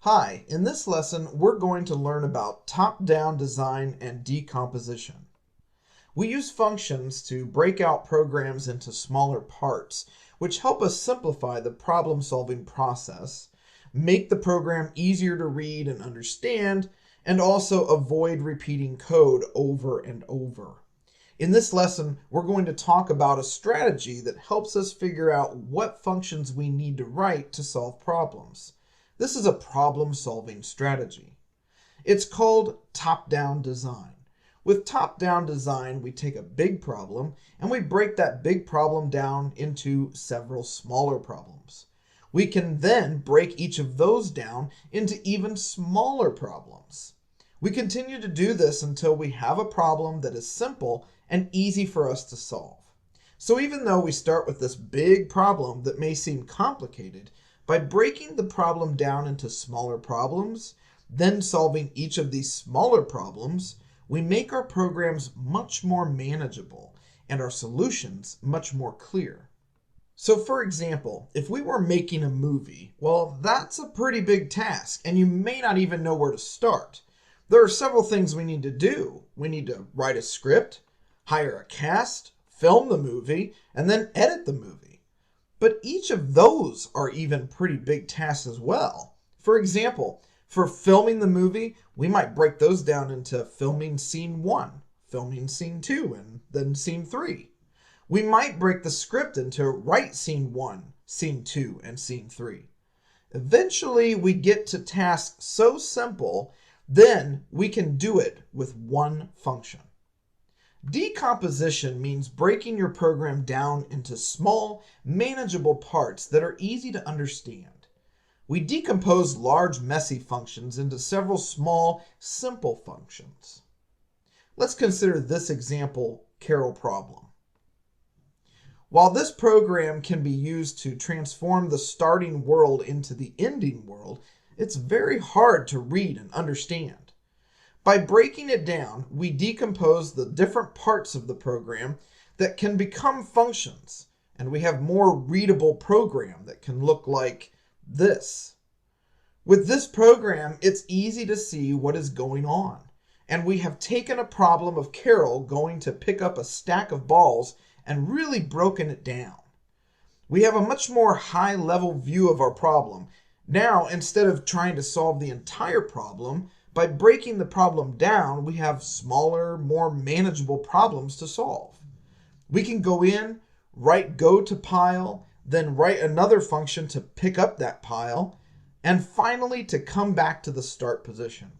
Hi, in this lesson we're going to learn about top-down design and decomposition. We use functions to break out programs into smaller parts, which help us simplify the problem-solving process, make the program easier to read and understand, and also avoid repeating code over and over. In this lesson, we're going to talk about a strategy that helps us figure out what functions we need to write to solve problems. This is a problem-solving strategy. It's called top-down design. With top-down design, we take a big problem and we break that big problem down into several smaller problems. We can then break each of those down into even smaller problems. We continue to do this until we have a problem that is simple and easy for us to solve. So even though we start with this big problem that may seem complicated, by breaking the problem down into smaller problems, then solving each of these smaller problems, we make our programs much more manageable and our solutions much more clear. So for example, if we were making a movie, well, that's a pretty big task and you may not even know where to start. There are several things we need to do. We need to write a script, hire a cast, film the movie, and then edit the movie. But each of those are even pretty big tasks as well. For example, for filming the movie, we might break those down into filming scene 1, filming scene 2, and then scene 3. We might break the script into write scene 1, scene 2, and scene 3. Eventually, we get to tasks so simple, then we can do it with one function. Decomposition means breaking your program down into small, manageable parts that are easy to understand. We decompose large, messy functions into several small, simple functions. Let's consider this example Carol problem. While this program can be used to transform the starting world into the ending world, it's very hard to read and understand. By breaking it down, we decompose the different parts of the program that can become functions, and we have more readable program that can look like this. With this program, it's easy to see what is going on, and we have taken a problem of Carol going to pick up a stack of balls and really broken it down. We have a much more high-level view of our problem. Now, instead of trying to solve the entire problem, by breaking the problem down, we have smaller, more manageable problems to solve. We can go in, write go to pile, then write another function to pick up that pile, and finally to come back to the start position.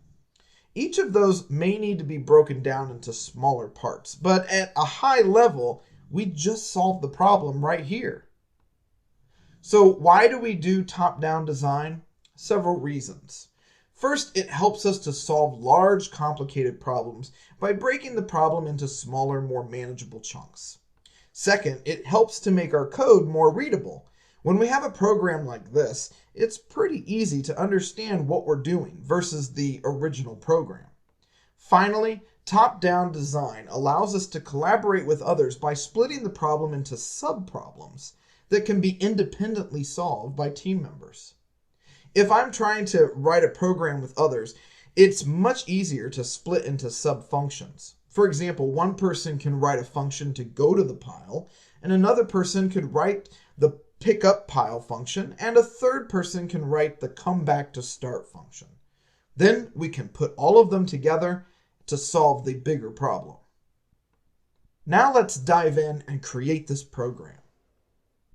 Each of those may need to be broken down into smaller parts, but at a high level, we just solved the problem right here. So why do we do top-down design? Several reasons. First, it helps us to solve large, complicated problems by breaking the problem into smaller, more manageable chunks. Second, it helps to make our code more readable. When we have a program like this, it's pretty easy to understand what we're doing versus the original program. Finally, top-down design allows us to collaborate with others by splitting the problem into sub-problems that can be independently solved by team members. If I'm trying to write a program with others, it's much easier to split into sub-functions. For example, one person can write a function to go to the pile, and another person could write the pick up pile function, and a third person can write the come back to start function. Then we can put all of them together to solve the bigger problem. Now let's dive in and create this program.